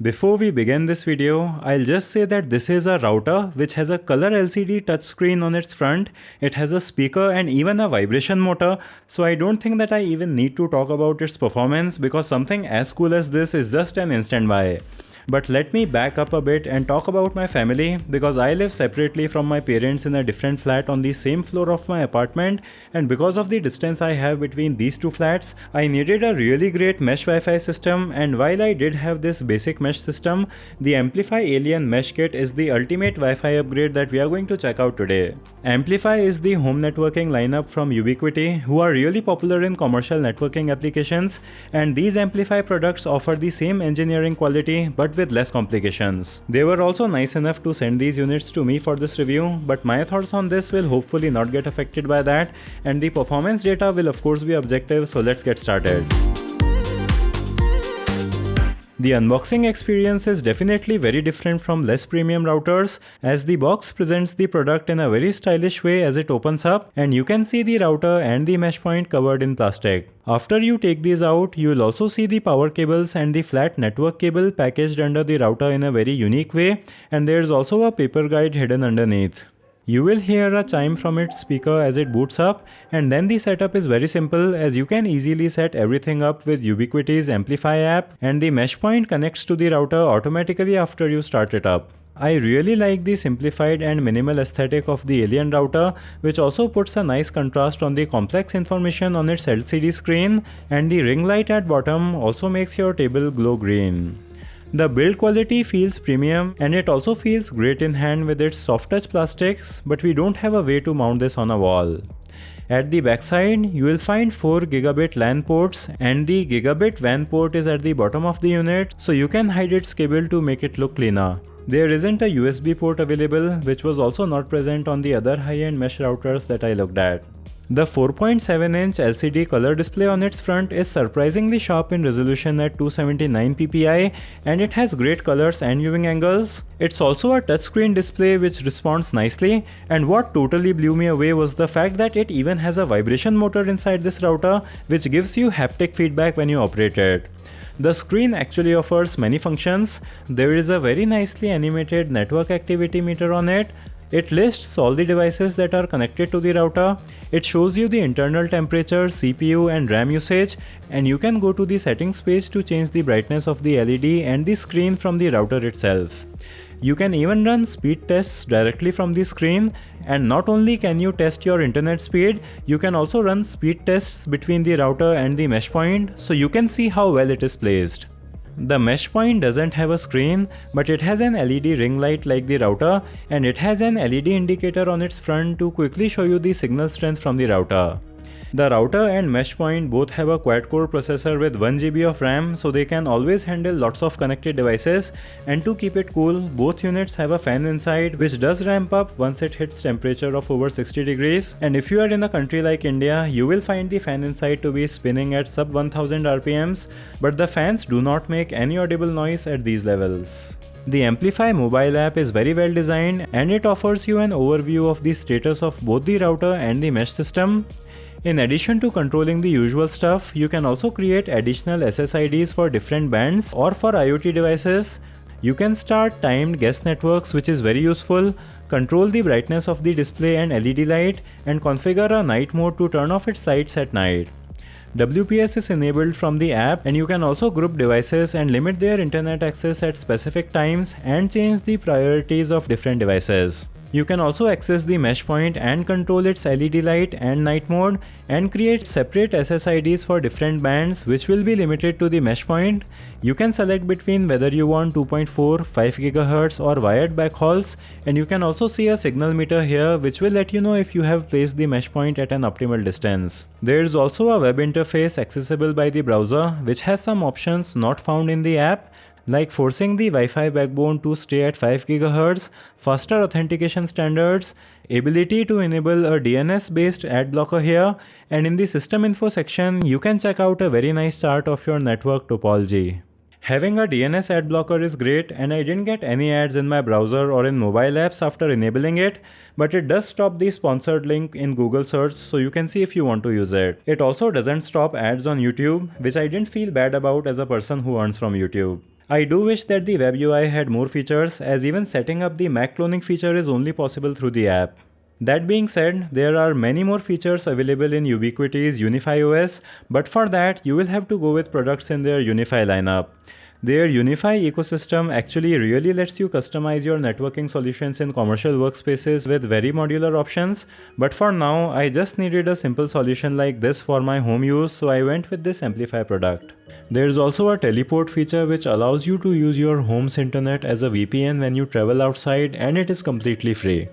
Before we begin this video, I'll just say that this is a router which has a color LCD touchscreen on its front. It has a speaker and even a vibration motor, so I don't think that I even need to talk about its performance because something as cool as this is just an instant buy. But let me back up a bit and talk about my family because I live separately from my parents in a different flat on the same floor of my apartment, and because of the distance I have between these two flats, I needed a really great mesh Wi-Fi system, and while I did have this basic mesh system, the Amplifi Alien Mesh Kit is the ultimate Wi-Fi upgrade that we are going to check out today. Amplifi is the home networking lineup from Ubiquiti, who are really popular in commercial networking applications, and these Amplifi products offer the same engineering quality but with less complications. They were also nice enough to send these units to me for this review, but my thoughts on this will hopefully not get affected by that, and the performance data will of course be objective, so let's get started. The unboxing experience is definitely very different from less premium routers, as the box presents the product in a very stylish way as it opens up, and you can see the router and the mesh point covered in plastic. After you take these out, you will also see the power cables and the flat network cable packaged under the router in a very unique way, and there is also a paper guide hidden underneath. You will hear a chime from its speaker as it boots up, and then the setup is very simple as you can easily set everything up with Ubiquiti's Amplifi app, and the mesh point connects to the router automatically after you start it up. I really like the simplified and minimal aesthetic of the Alien router, which also puts a nice contrast on the complex information on its LCD screen, and the ring light at bottom also makes your table glow green. The build quality feels premium, and it also feels great in hand with its soft touch plastics, but we don't have a way to mount this on a wall. At the backside, you will find 4 gigabit LAN ports, and the gigabit WAN port is at the bottom of the unit, so you can hide its cable to make it look cleaner. There isn't a USB port available, which was also not present on the other high-end mesh routers that I looked at. The 4.7-inch LCD color display on its front is surprisingly sharp in resolution at 279 ppi, and it has great colors and viewing angles. It's also a touchscreen display which responds nicely, and what totally blew me away was the fact that it even has a vibration motor inside this router which gives you haptic feedback when you operate it. The screen actually offers many functions. There is a very nicely animated network activity meter on it. It lists all the devices that are connected to the router. It shows you the internal temperature, CPU and RAM usage, and you can go to the settings page to change the brightness of the LED and the screen from the router itself. You can even run speed tests directly from the screen, and not only can you test your internet speed, you can also run speed tests between the router and the mesh point, so you can see how well it is placed. The mesh point doesn't have a screen, but it has an LED ring light like the router, and it has an LED indicator on its front to quickly show you the signal strength from the router. The router and mesh point both have a quad-core processor with 1 GB of RAM, so they can always handle lots of connected devices, and to keep it cool, both units have a fan inside which does ramp up once it hits temperature of over 60 degrees, and if you are in a country like India, you will find the fan inside to be spinning at sub 1000 RPMs, but the fans do not make any audible noise at these levels. The Amplifi mobile app is very well designed, and it offers you an overview of the status of both the router and the mesh system. In addition to controlling the usual stuff, you can also create additional SSIDs for different bands or for IoT devices. You can start timed guest networks, which is very useful, control the brightness of the display and LED light, and configure a night mode to turn off its lights at night. WPS is enabled from the app, and you can also group devices and limit their internet access at specific times and change the priorities of different devices. You can also access the mesh point and control its LED light and night mode, and create separate SSIDs for different bands which will be limited to the mesh point. You can select between whether you want 2.4, 5 GHz or wired backhauls, and you can also see a signal meter here which will let you know if you have placed the mesh point at an optimal distance. There is also a web interface accessible by the browser which has some options not found in the app, like forcing the Wi-Fi backbone to stay at 5 GHz, faster authentication standards, ability to enable a DNS-based ad blocker here, and in the system info section, you can check out a very nice chart of your network topology. Having a DNS ad blocker is great, and I didn't get any ads in my browser or in mobile apps after enabling it, but it does stop the sponsored link in Google search, so you can see if you want to use it. It also doesn't stop ads on YouTube, which I didn't feel bad about as a person who earns from YouTube. I do wish that the web UI had more features, as even setting up the Mac cloning feature is only possible through the app. That being said, there are many more features available in Ubiquiti's Unify OS, but for that you will have to go with products in their Unify lineup. Their Unify ecosystem actually really lets you customize your networking solutions in commercial workspaces with very modular options, but for now I just needed a simple solution like this for my home use, so I went with this Amplifi product. There's also a teleport feature which allows you to use your home's internet as a VPN when you travel outside, and it is completely free.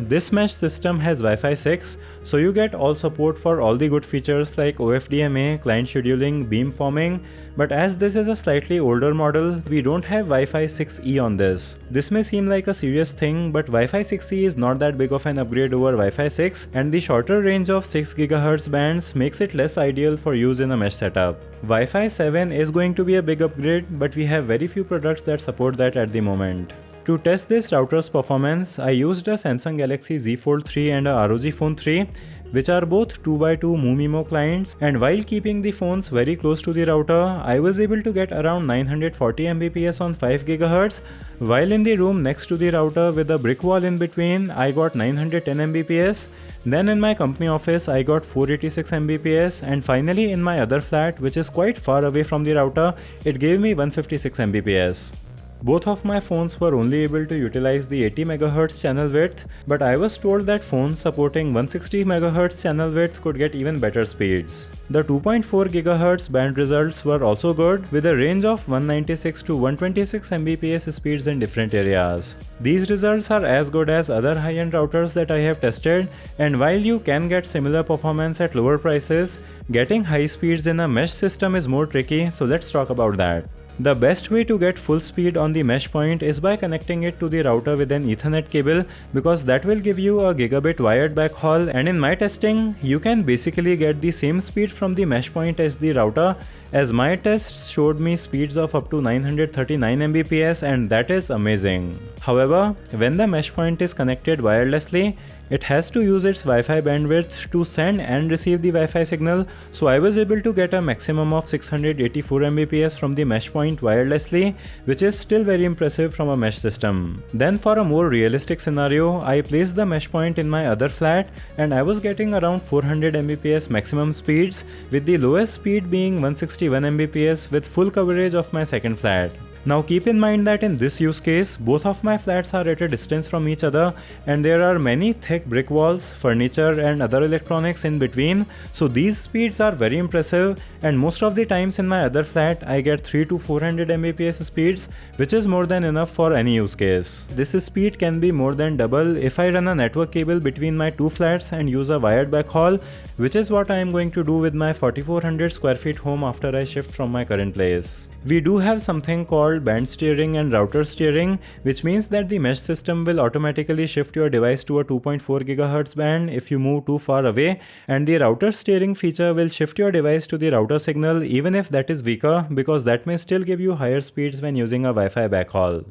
This mesh system has Wi-Fi 6, so you get all support for all the good features like OFDMA, client scheduling, beamforming, but as this is a slightly older model, we don't have Wi-Fi 6E on this. This may seem like a serious thing, but Wi-Fi 6E is not that big of an upgrade over Wi-Fi 6, and the shorter range of 6 GHz bands makes it less ideal for use in a mesh setup. Wi-Fi 7 is going to be a big upgrade, but we have very few products that support that at the moment. To test this router's performance, I used a Samsung Galaxy Z Fold 3 and a ROG Phone 3, which are both 2x2 MoMeMo clients, and while keeping the phones very close to the router, I was able to get around 940 Mbps on 5 GHz, while in the room next to the router with a brick wall in between, I got 910 Mbps. Then in my company office, I got 486 Mbps, and finally in my other flat, which is quite far away from the router, it gave me 156 Mbps. Both of my phones were only able to utilize the 80 MHz channel width, but I was told that phones supporting 160 MHz channel width could get even better speeds. The 2.4 GHz band results were also good, with a range of 196 to 126 Mbps speeds in different areas. These results are as good as other high-end routers that I have tested, and while you can get similar performance at lower prices, getting high speeds in a mesh system is more tricky, so let's talk about that. The best way to get full speed on the mesh point is by connecting it to the router with an Ethernet cable, because that will give you a gigabit wired backhaul, and in my testing, you can basically get the same speed from the mesh point as the router, as my tests showed me speeds of up to 939 Mbps, and that is amazing. However, when the mesh point is connected wirelessly, it has to use its Wi-Fi bandwidth to send and receive the Wi-Fi signal, so I was able to get a maximum of 684 Mbps from the mesh point wirelessly, which is still very impressive from a mesh system. Then for a more realistic scenario, I placed the mesh point in my other flat, and I was getting around 400 Mbps maximum speeds, with the lowest speed being 161 Mbps with full coverage of my second flat. Now keep in mind that in this use case, both of my flats are at a distance from each other, and there are many thick brick walls, furniture and other electronics in between, so these speeds are very impressive, and most of the times in my other flat I get 3 to 400 Mbps speeds, which is more than enough for any use case. This speed can be more than double if I run a network cable between my two flats and use a wired backhaul, which is what I am going to do with my 4400 square feet home after I shift from my current place. We do have something called band steering and router steering, which means that the mesh system will automatically shift your device to a 2.4 GHz band if you move too far away, and the router steering feature will shift your device to the router signal even if that is weaker, because that may still give you higher speeds when using a Wi-Fi backhaul.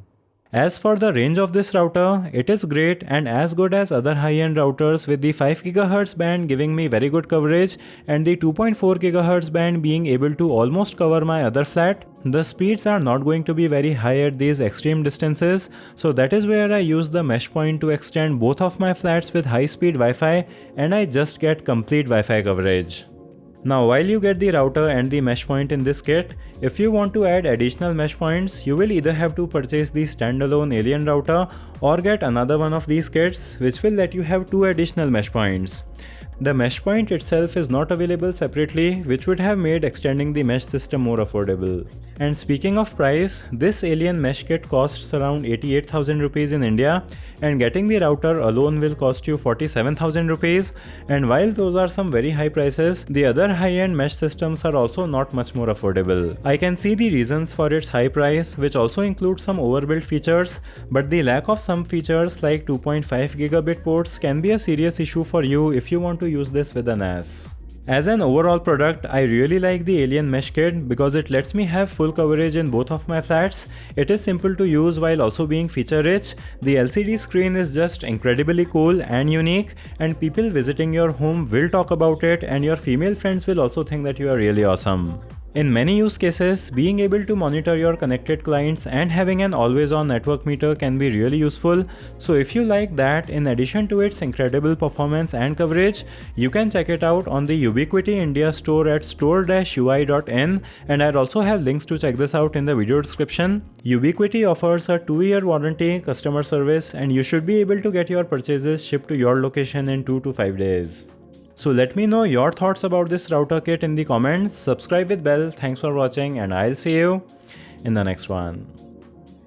As for the range of this router, it is great and as good as other high-end routers, with the 5 GHz band giving me very good coverage and the 2.4 GHz band being able to almost cover my other flat. The speeds are not going to be very high at these extreme distances, so that is where I use the mesh point to extend both of my flats with high-speed Wi-Fi, and I just get complete Wi-Fi coverage. Now while you get the router and the mesh point in this kit, if you want to add additional mesh points, you will either have to purchase the standalone alien router or get another one of these kits, which will let you have 2 additional mesh points. The mesh point itself is not available separately, which would have made extending the mesh system more affordable. And speaking of price, this alien mesh kit costs around 88,000 rupees in India, and getting the router alone will cost you 47,000 rupees. And while those are some very high prices, the other high-end mesh systems are also not much more affordable. I can see the reasons for its high price, which also includes some overbuilt features, but the lack of some features like 2.5 gigabit ports can be a serious issue for you if you want to use this with a NAS. As an overall product, I really like the Alien Mesh Kit because it lets me have full coverage in both of my flats. It is simple to use while also being feature rich. The LCD screen is just incredibly cool and unique, and people visiting your home will talk about it, and your female friends will also think that you are really awesome. In many use cases, being able to monitor your connected clients and having an always-on network meter can be really useful. So if you like that, in addition to its incredible performance and coverage, you can check it out on the Ubiquiti India store at store-ui.in, and I'll also have links to check this out in the video description. Ubiquiti offers a 2-year warranty, customer service, and you should be able to get your purchases shipped to your location in 2 to 5 days. So let me know your thoughts about this router kit in the comments, subscribe with bell, thanks for watching, and I'll see you in the next one.